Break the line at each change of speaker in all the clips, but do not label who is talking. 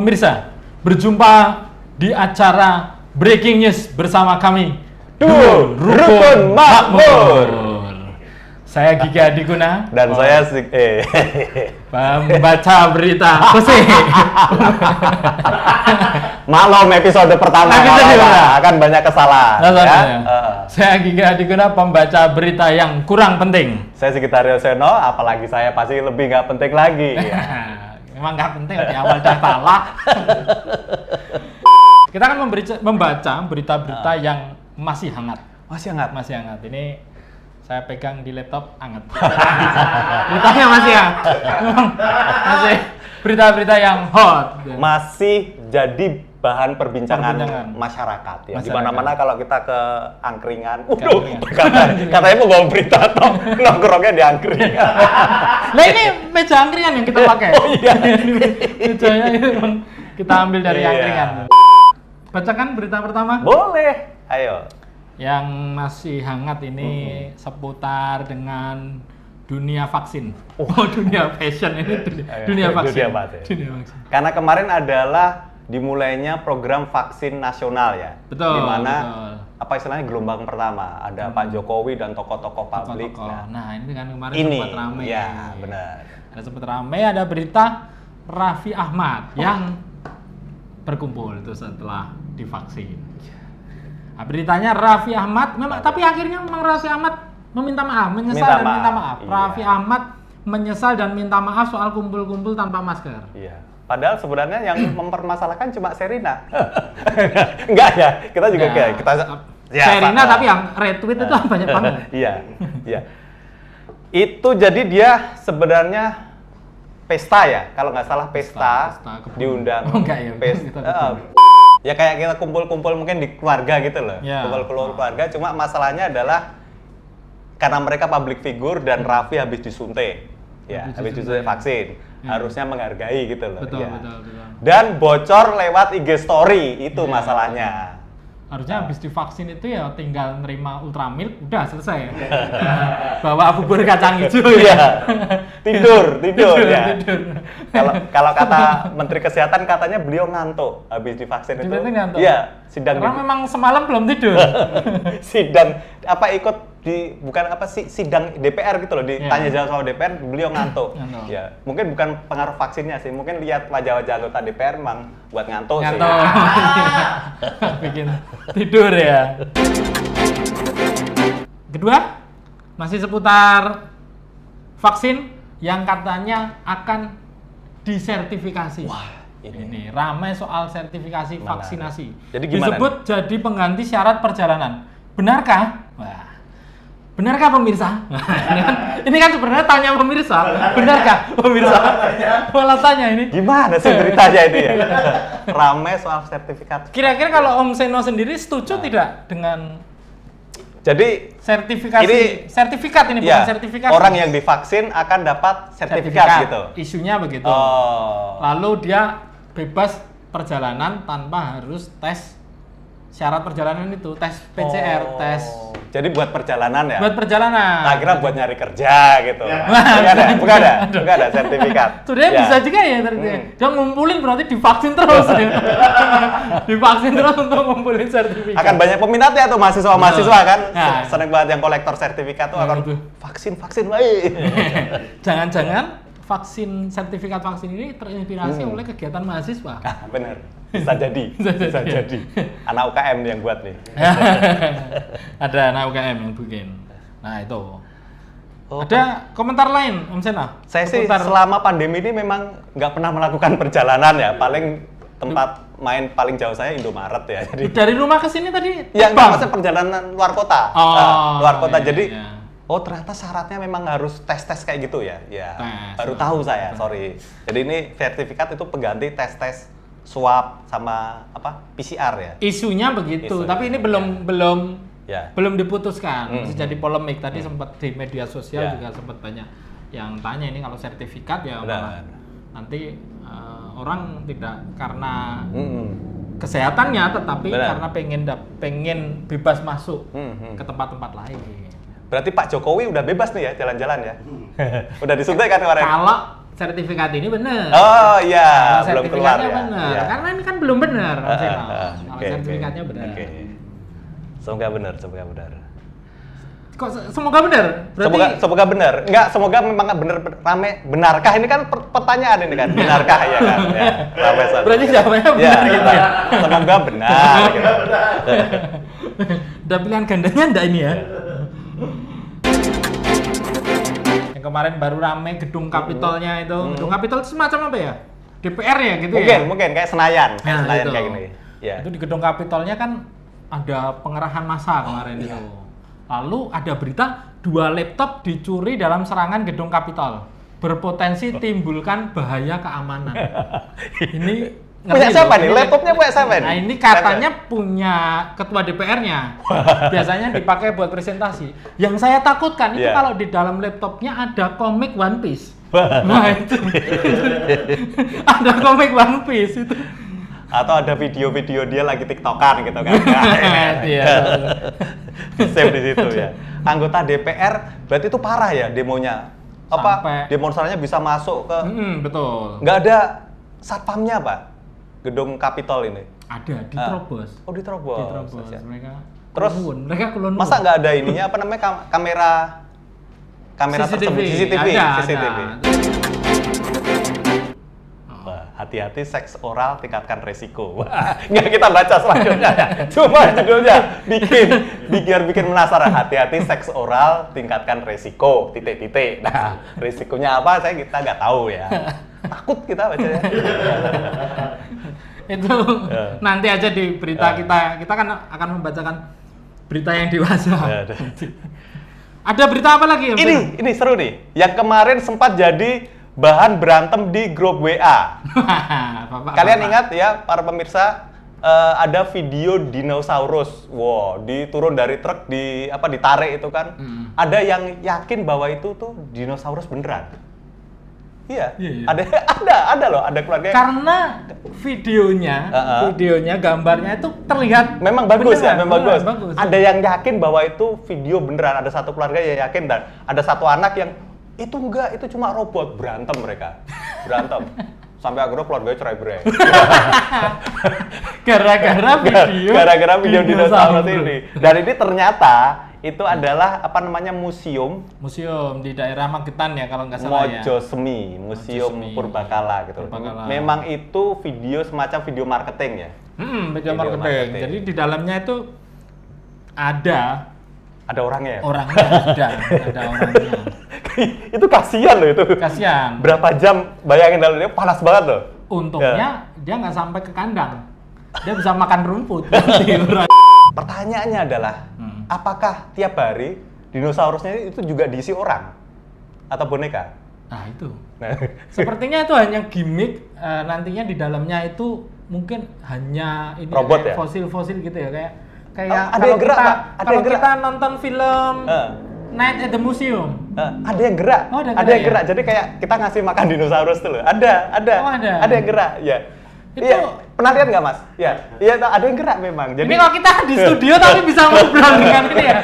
Pemirsa, berjumpa di acara Breaking News bersama kami
Duo Rukun Makmur.
Saya Gigi Adiguna
Dan saya
pembaca berita.
Maklum episode pertama akan banyak kesalahan.
Saya Gigi Adiguna, pembaca berita yang kurang penting.
Saya Sigitario Seno, apalagi saya pasti lebih nggak penting lagi.
Memang nggak penting, di awal dah salah. Kita akan membaca berita-berita yang masih hangat.
Masih hangat?
Masih hangat. Ini saya pegang di laptop, hangat. Beritanya masih hangat. Masih berita-berita yang hot.
Masih jadi bahan perbincangan masyarakat ya. Di mana-mana kalau kita ke angkringan, katanya mau bawa berita atau nongkrongnya di angkringan.
Nah ini meja angkringan yang kita pakai.
Oh iya.
Mejanya itu kita ambil dari angkringan. Bacakan berita pertama.
Boleh, ayo.
Yang masih hangat ini seputar dengan dunia vaksin. Oh, dunia fashion ini dunia vaksin. Dunia vaksin.
Karena kemarin adalah dimulainya program vaksin nasional ya.
Betul.
Di mana apa istilahnya gelombang pertama ada Pak Jokowi dan tokoh-tokoh publik.
Nah, ini kan kemarin sempat ramai.
Ya, benar.
Ada sempat ramai, ada berita Raffi Ahmad yang berkumpul itu setelah divaksin. Nah, beritanya Raffi Ahmad memang, tapi akhirnya memang Raffi Ahmad meminta maaf, menyesal dan minta maaf. Iya. Raffi Ahmad menyesal dan minta maaf soal kumpul-kumpul tanpa masker.
Iya. Padahal sebenarnya yang mempermasalahkan cuma Sherina. Enggak ya, kita juga
ya, Sherina tapi yang retweet itu banyak banget.
Iya, iya. Itu jadi dia sebenarnya pesta ya, kalau nggak salah pesta diundang.
Oh, enggak ya.
Ya kayak kita kumpul-kumpul mungkin di keluarga gitu loh.
Ya.
Kumpul keluarga, cuma masalahnya adalah karena mereka public figure dan Raffi habis disuntik. Ya, habis disuntik vaksin. Harusnya menghargai gitu loh.
Betul,
ya.
betul.
Dan bocor lewat IG story, itu masalahnya.
Harusnya habis divaksin itu ya tinggal nerima Ultramilk, udah selesai. Bawa bubur kacang hijau
ya. Tidur ya. Kalau kata Menteri Kesehatan katanya beliau ngantuk habis divaksin itu.
Ngantuk.
Iya, sidang.
Karena memang semalam belum tidur.
Sidang ikut sidang DPR gitu loh, ditanya jawab sama DPR, beliau ngantuk. Ya, mungkin bukan pengaruh vaksinnya sih, mungkin lihat wajah-wajah anggota DPR memang buat ngantuk sih.
Bikin tidur ya. Kedua, masih seputar vaksin yang katanya akan disertifikasi. Wah, ini ramai soal sertifikasi vaksinasi.
Jadi gimana?
Disebut jadi pengganti syarat perjalanan. Benarkah? Wah. Benarkah pemirsa? Ini kan sebenarnya tanya pemirsa. Benarkah pemirsa? Malah tanya ini.
Gimana sih beritanya itu ya? Ramai soal sertifikat.
Kira-kira kalau Om Seno sendiri setuju tidak dengan
jadi
sertifikat ini bukan sertifikasi.
Orang yang divaksin akan dapat sertifikat gitu.
Isunya begitu. Lalu dia bebas perjalanan tanpa harus tes syarat perjalanan itu, tes PCR, tes.
Jadi buat perjalanan ya?
Buat perjalanan.
Tak kira buat nyari kerja gitu. Bukan ada sertifikat.
Sudah bisa juga ya ternyata. Dia ngumpulin berarti divaksin terus. Divaksin terus untuk ngumpulin sertifikat.
Akan banyak peminatnya tuh mahasiswa kan. Sering banget yang kolektor sertifikat tuh akan vaksin baik.
Jangan-jangan sertifikat vaksin ini terinspirasi oleh kegiatan mahasiswa.
Bener. Bisa jadi. Anak UKM yang buat nih.
Ada anak UKM yang bikin. Nah itu. Ada komentar lain, Om Sena?
Saya sih selama pandemi ini memang nggak pernah melakukan perjalanan ya. Paling tempat main paling jauh saya Indomaret ya. Jadi
dari rumah ke sini tadi?
Ya nggak, maksudnya perjalanan luar kota. Luar kota. Jadi ternyata syaratnya memang harus tes kayak gitu ya. Ya. Baru tahu saya, sorry. Jadi ini sertifikat itu pengganti tes swab sama PCR ya.
Isunya begitu, tapi ini belum diputuskan. Masih jadi polemik. Tadi sempat di media sosial juga sempat banyak yang tanya ini kalau sertifikat ya malah nanti orang tidak karena kesehatannya, tetapi karena pengen bebas masuk ke tempat-tempat lain.
Berarti Pak Jokowi udah bebas nih ya jalan-jalan ya? Udah disuntik kan kemarin?
Kalau sertifikat ini benar.
Oh iya,
belum keluar ya. Benar.
Ya.
Karena ini kan belum benar. Kalau sertifikatnya benar.
Semoga benar.
Kok semoga benar?
Berarti semoga benar. Enggak, semoga memang benar rame. Benarkah ini kan pertanyaan ini kan? Benarkah ya kan? Ya. Rame saja.
Berarti jawabannya benar gitu ya.
Semoga benar gitu.
Udah pilihan gandanya enggak ini ya? Yang kemarin baru rame gedung Kapitolnya itu. Gedung Kapitol itu semacam apa ya? DPR ya gitu
Mungkin kayak Senayan.
Ya,
Senayan
gitu.
kayak gini. Ya.
Itu di gedung Kapitolnya kan ada pengerahan massa kemarin itu. Lalu ada berita 2 laptop dicuri dalam serangan gedung Kapitol. Berpotensi timbulkan bahaya keamanan. Ini
punya siapa nih? Laptopnya punya siapa nih?
Nah ini katanya punya ketua DPR-nya. Biasanya dipakai buat presentasi. Yang saya takutkan itu kalau di dalam laptopnya ada komik One Piece. Nah itu. Ada komik One Piece itu.
Atau ada video-video dia lagi tiktokan gitu kan.
Iya.
Save di situ ya. Anggota DPR berarti itu parah ya demonya. Apa demonstrannya bisa masuk ke
betul.
Nggak ada satpamnya Pak? Gedung Kapitol ini.
Ada, diterobos.
Oh, diterobos.
Ya.
Mereka kulon. Masa nggak ada ininya apa namanya kamera
CCTV.
tersebut CCTV.
Ada.
Hati-hati seks oral tingkatkan resiko. Nggak kita baca selanjutnya ya. Cuma judulnya biar bikin penasaran. Hati-hati seks oral tingkatkan resiko. Titik. Nah, resikonya apa kita nggak tahu ya. Takut kita bacanya.
Itu nanti aja di berita kita kan akan membacakan berita yang dewasa. Ada berita apa lagi?
Ini seru nih. Yang kemarin sempat jadi bahan berantem di grup WA. Kalian ingat ya para pemirsa, ada video dinosaurus. Wow, diturun dari truk ditarik itu kan. Ada yang yakin bahwa itu tuh dinosaurus beneran. Iya. Ada loh, ada keluarga.
Karena videonya, gambarnya itu terlihat
memang bagus beneran, memang bagus. Ada yang yakin bahwa itu video beneran. Ada satu keluarga yang yakin dan ada satu anak yang itu enggak, itu cuma robot. Berantem mereka. Sampai akhirnya keluarganya cerai-berai. Gara-gara video dinosaurus ini. Dan ini ternyata itu adalah museum
di daerah Magetan ya kalau nggak salah ya.
Mojosemi, Museum Purbakala gitu. Memang itu video semacam video marketing ya.
Video marketing. Jadi di dalamnya itu ada
orangnya.
Ada orangnya.
Itu kasihan loh itu.
Kasihan.
Berapa jam bayangin dalamnya panas banget loh.
Untungnya dia nggak sampai ke kandang. Dia bisa makan rumput.
Pertanyaannya adalah apakah tiap hari dinosaurusnya itu juga diisi orang atau boneka?
Nah itu. Sepertinya itu hanya gimmick. Nantinya di dalamnya itu mungkin hanya ini
robot ya?
Fosil-fosil gitu ya kayak
kalau
kita nonton film Night at the Museum.
Ada yang gerak. Ada yang gerak. Jadi kayak kita ngasih makan dinosaurus tuh loh. Ada. Ada yang gerak. Ya. Iya, pernah lihat nggak Mas? Iya, ada yang gerak memang. Jadi
ini kalau kita di studio tapi bisa ngobrol dengan ini ya.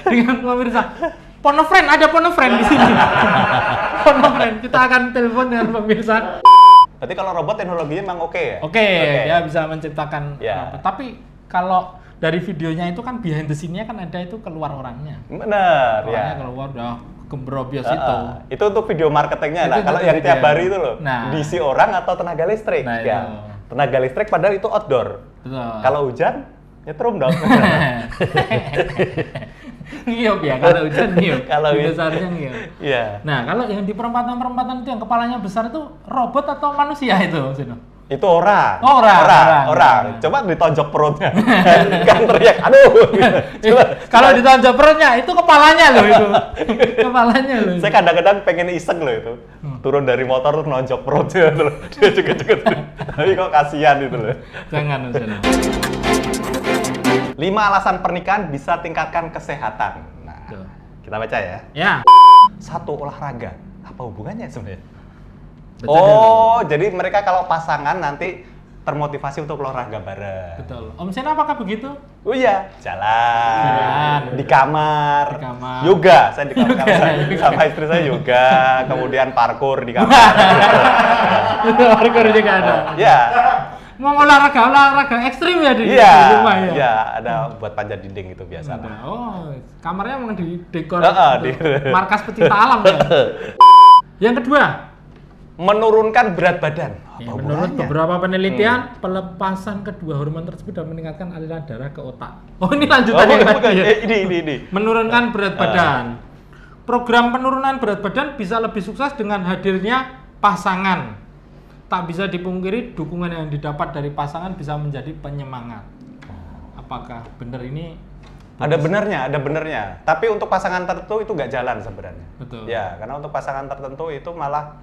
Dengan pemirsa. Ada Ponofriend di sini. Ponofriend, kita akan telepon dengan pemirsa.
Berarti kalau robot teknologinya memang oke ya?
Oke, dia bisa menciptakan robot. Tapi kalau dari videonya itu kan behind the scene-nya kan ada itu keluar orangnya.
Benar,
orangnya keluar udah gembrobos itu.
Itu untuk video marketingnya. Nah, kalau yang tiap hari itu loh, diisi orang atau tenaga listrik.
Nah,
ya. Tenaga listrik padahal itu outdoor.
Betul.
Kalau hujan, nyetrum dong.
Ngiyup ya, kalau hujan ngiyup.
Kalau
seharusnya ngiyup.
Iya.
Nah, kalau yang di perempatan-perempatan itu yang kepalanya besar itu robot atau manusia itu, Sino?
Itu orang. Coba ditonjok perutnya. Kan teriak, aduh.
Kalau ditonjok perutnya, itu kepalanya loh itu. Kepalanya loh.
Saya kadang-kadang pengen iseng loh itu. Turun dari motor tuh nonjok perutnya loh. Dia juga. Tapi kok kasihan itu loh.
Jangan.
5 alasan pernikahan bisa tingkatkan kesehatan. Nah, kita baca ya.
Ya.
1, olahraga. Apa hubungannya sebenarnya?
Jadi
mereka kalau pasangan nanti termotivasi untuk olahraga bareng.
Betul. Om Sen apakah begitu?
Oh iya, jalan. Di kamar. Yoga, saya di kamar. Sama istri saya yoga, kemudian parkour di kamar.
Parkour juga ada.
Iya.
Mau olahraga ekstrim ya di rumah ya?
Iya, ada buat panjat dinding itu biasa.
Oh, kamarnya memang di dekor markas pecinta alam ya? Yang kedua,
menurunkan berat badan.
Menurut beberapa penelitian, pelepasan kedua hormon tersebut dapat meningkatkan aliran darah ke otak. Oh, ini lanjutannya ya?
Ini.
Menurunkan berat badan. Program penurunan berat badan bisa lebih sukses dengan hadirnya pasangan. Tak bisa dipungkiri, dukungan yang didapat dari pasangan bisa menjadi penyemangat. Apakah benar ini?
Ada benernya. Tapi untuk pasangan tertentu itu nggak jalan sebenarnya.
Betul.
Ya, karena untuk pasangan tertentu itu malah,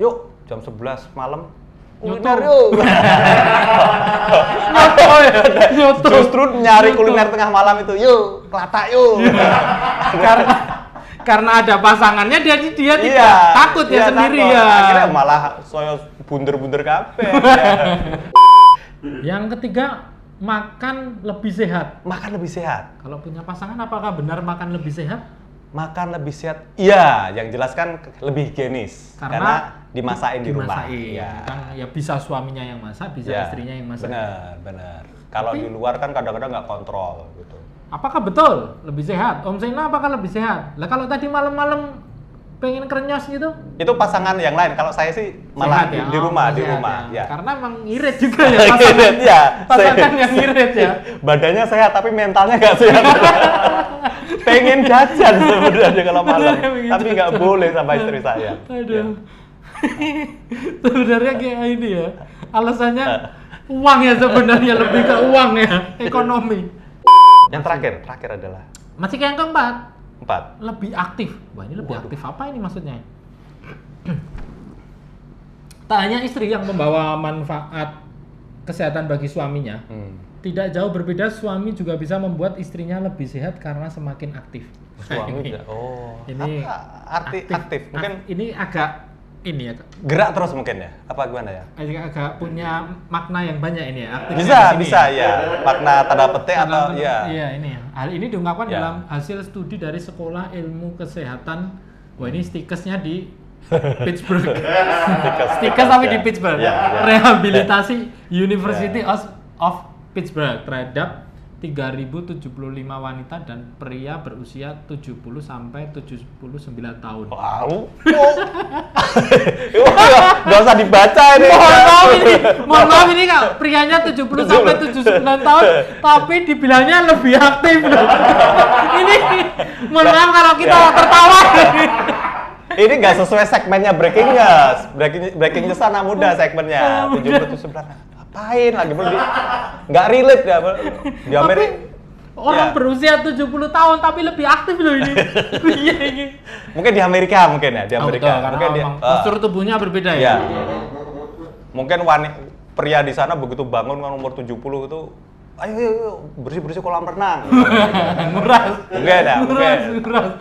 yuk jam 11 malam,
kuliner
yuk. Justru nyari kuliner tengah malam itu, yuk, kelatak yuk.
Karena ada pasangannya dia tidak takut ya sendiri
takut.
Ya.
Akhirnya malah soyo bunder-bunder kabeh.
Yang ketiga, makan lebih sehat.
Makan lebih sehat.
Kalau punya pasangan apakah benar makan lebih sehat?
Makan lebih sehat. Iya, yang jelas kan lebih higienis. Karena dimasakin di rumah.
Ya. Kan ya bisa suaminya yang masak, bisa istrinya yang masak.
Benar. Kalau di luar kan kadang-kadang nggak kontrol gitu.
Apakah betul lebih sehat? Om Sena apakah lebih sehat? Lah kalau tadi malam-malam pengen krenyos gitu?
Itu pasangan yang lain. Kalau saya sih malah
sehat,
di rumah. Ya.
Karena emang irit juga ya pasangan. Pasangan yang irit ya.
Badannya sehat tapi mentalnya nggak sehat. Pengen jajan sebenarnya kalau malam, tapi nggak boleh sama istri saya.
Aduh. Sebenarnya kayak ini ya. Alasannya uang ya sebenarnya, lebih ke uang ya, ekonomi.
Yang terakhir adalah
masih yang keempat.
4.
Lebih aktif. Wah, ini lebih aktif apa ini maksudnya? Tak hanya istri yang membawa manfaat kesehatan bagi suaminya, tidak jauh berbeda, suami juga bisa membuat istrinya lebih sehat karena semakin aktif.
Suami juga. Ini arti aktif. Mungkin
ini agak ini ya.
Gerak terus mungkin ya. Apa gimana ya?
Agak punya makna yang banyak ini ya.
Bisa ya. Makna tanda petik atau ya.
Iya, ini ya. Hal ini diungkapkan dalam hasil studi dari Sekolah Ilmu Kesehatan. Wah, ini stikesnya di Pittsburgh. Stikes tapi di Pittsburgh. Rehabilitasi University of Pittsburgh terhadap 3.075 wanita dan pria berusia 70 sampai 79 tahun.
Wow. Gak usah dibaca ini.
Mohon maaf ini Kak, prianya 70 sampai 79 tahun tapi dibilangnya lebih aktif loh. Ini mohon maaf kalau kita tertawa.
Ini nggak sesuai segmennya Breaking News. Breaking News anak muda segmennya 70-79. Ngapain lagi nggak relate ya di Amerika.
Orang berusia 70 tahun tapi lebih aktif loh ini.
Mungkin di Amerika ya, di Amerika.
Betul, mungkin postur tubuhnya berbeda ya.
Mungkin pria di sana begitu bangun kan umur 70 itu ayo bersih kolam renang.
Nguras.
Mungkin.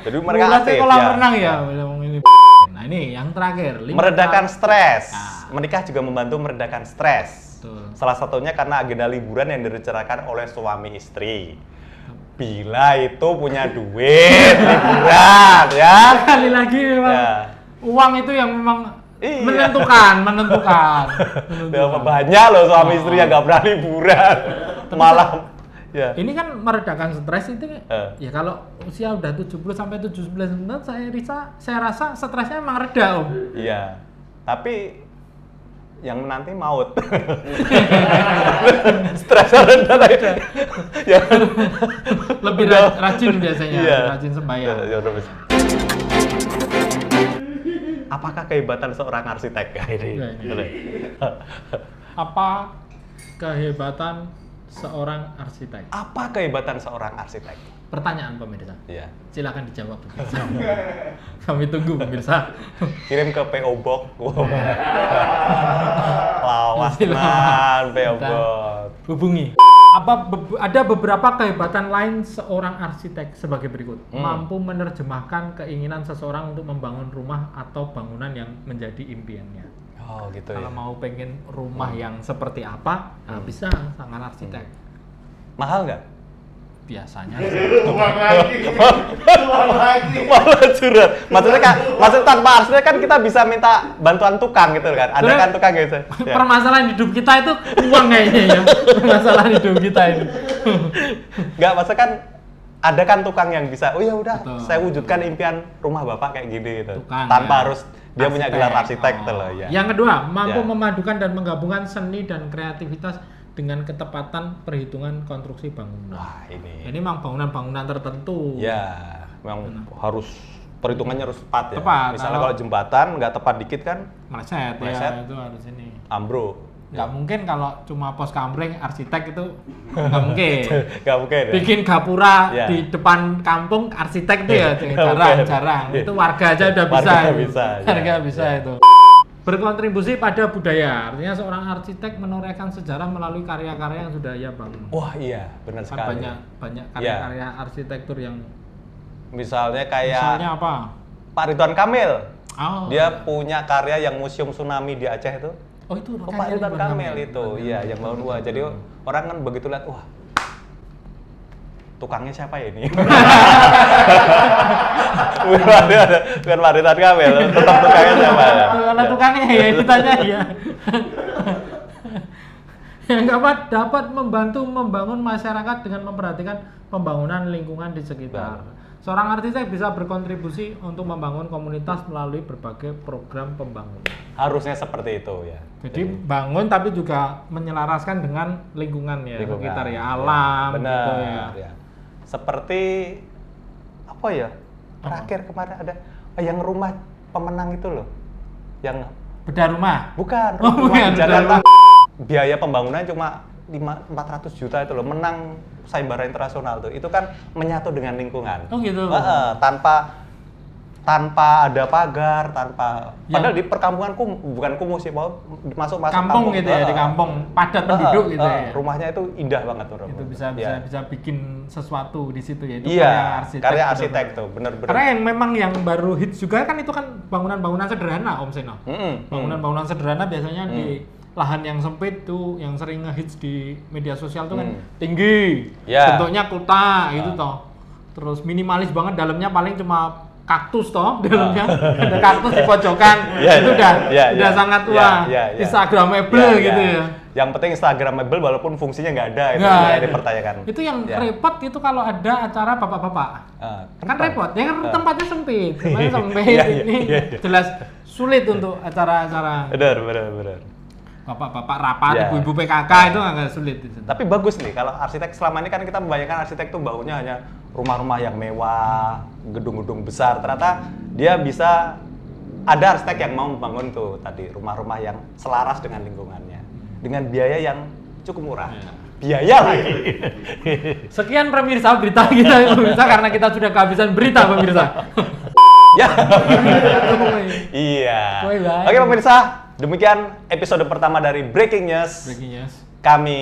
Jadi mereka aktif
kolam renang ya. Nah, ini yang terakhir,
meredakan stres. Menikah juga membantu meredakan stres. Salah satunya karena agenda liburan yang direncanakan oleh suami istri. Bila itu punya duit liburan ya.
Sekali lagi memang uang itu yang memang menentukan.
Banyak loh suami istri yang nggak pernah liburan malam. Ya.
Ini kan meredakan stres itu ya kalau usia udah 70 sampai 79 saya rasa stresnya memang reda Om.
Iya. Tapi yang menanti maut. Stres rendah ya.
Lebih rajin biasanya, rajin sembahyang.
Apakah kehebatan seorang arsitek ini?
Apa kehebatan seorang arsitek?
Apa kehebatan seorang arsitek?
Pertanyaan pemirsa.
Iya.
Silakan dijawab pemirsa. Kami tunggu pemirsa.
Kirim ke PO Box. Lawasman PO Box.
Hubungi. Ada beberapa kehebatan lain seorang arsitek sebagai berikut. Mampu menerjemahkan keinginan seseorang untuk membangun rumah atau bangunan yang menjadi impiannya.
Oh gitu.
Kalau mau pengen rumah yang seperti apa, bisa tangan arsitek.
Mahal nggak?
Biasanya.
Uang lagi.
Malah curhat. Maksudnya tanpa arsitek kan kita bisa minta bantuan tukang gitu kan. Ada kan tukang gitu. Ya.
Permasalahan hidup kita itu uang kayaknya ya. Permasalahan hidup kita ini.
Nggak, maksudnya kan ada kan tukang yang bisa, oh ya udah, saya wujudkan impian rumah bapak kayak gini gitu.
Tukang,
tanpa
ya.
harus dia punya gelar arsitek gitu loh ya.
Yang kedua, mampu memadukan dan menggabungkan seni dan kreativitas dengan ketepatan perhitungan konstruksi bangunan.
Wah, ini
memang bangunan-bangunan tertentu.
Ya, memang harus perhitungannya harus tepat ya.
Tepat.
Misalnya kalau jembatan nggak tepat dikit kan
meleset. Ya, itu harus ini.
Ambro.
Nggak mungkin kalau cuma pos kampleng arsitek itu nggak mungkin.
Nggak mungkin. Ya?
Bikin gapura di depan kampung arsitek itu ya jarang. Itu warga aja udah bisa. Warga bisa itu. Berkontribusi pada budaya, artinya seorang arsitek menorehkan sejarah melalui karya-karya yang sudah ia bangun.
Wah iya, benar sekali.
Banyak karya-karya arsitektur yang
misalnya
apa?
Pak Ridwan Kamil.
Oh.
Dia punya karya yang Museum Tsunami di Aceh itu.
Oh itu
Pak Ridwan Kamil itu, iya yang bangun dua. Jadi orang kan begitu lihat, wah tukangnya siapa ya ini? Bukan Pak Ridwan Kamil, tetap tukangnya siapa ya?
Karena tukangnya ya ditanya ya. Yang keempat, dapat membantu membangun masyarakat dengan memperhatikan pembangunan lingkungan di sekitar. Seorang arsitek bisa berkontribusi untuk membangun komunitas melalui berbagai program pembangunan.
Harusnya seperti itu ya.
Jadi bangun tapi juga menyelaraskan dengan lingkungan ya, sekitar ya, alam
benar,
gitu ya.
Ya. Seperti apa ya? Terakhir kemarin ada yang rumah pemenang itu loh. Yang
bedah rumah?
Bukan, rumah di Jakarta. Biaya pembangunan cuma 400 juta itu loh, menang sayembara internasional tuh. Itu kan menyatu dengan lingkungan.
Oh gitu.
Tanpa ada pagar, padahal di perkampungan bukan kumuh sih, masuk
kampung gitu ya, di kampung padat penduduk gitu ya.
Rumahnya itu indah banget tuh.
Itu bisa bikin sesuatu di situ ya. Itu
karya arsitek tuh, bener-bener.
Karena yang memang yang baru hits juga kan itu kan bangunan-bangunan sederhana, Om Seno. Bangunan-bangunan sederhana biasanya di lahan yang sempit tuh, yang sering ngehits di media sosial tuh kan tinggi, bentuknya kota gitu toh. Terus minimalis banget, dalamnya paling cuma kaktus toh, dalamnya ada kaktus di pojokan. Itu udah sangat Instagramable gitu ya.
Yang penting Instagramable walaupun fungsinya nggak ada, itu yang dipertanyakan.
Itu yang repot itu kalau ada acara bapak-bapak. Kan repot, ya kan tempatnya sempit. Ini jelas sulit untuk acara-acara.
Benar.
Bapak-bapak rapat, ibu-ibu PKK itu agak sulit.
Tapi bagus nih, kalau arsitek selama ini kan kita membayangkan arsitek tuh bangunnya hanya rumah-rumah yang mewah, gedung-gedung besar. Ternyata dia bisa, ada arsitek yang mau membangun tuh tadi rumah-rumah yang selaras dengan lingkungannya, dengan biaya yang cukup murah. Biaya lagi.
Sekian pemirsa berita kita pemirsa, karena kita sudah kehabisan berita pemirsa.
Ya. Iya. Oke pemirsa, demikian episode pertama dari Breaking News. Kami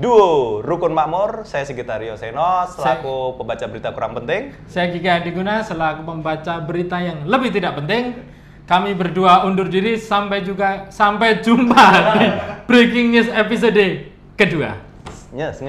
duo Rukun Makmur, saya Sigit Haryo Seno selaku pembaca berita kurang penting.
Saya Gigi Adiguna selaku pembaca berita yang lebih tidak penting. Kami berdua undur diri, sampai jumpa di Breaking News episode kedua.
Yes.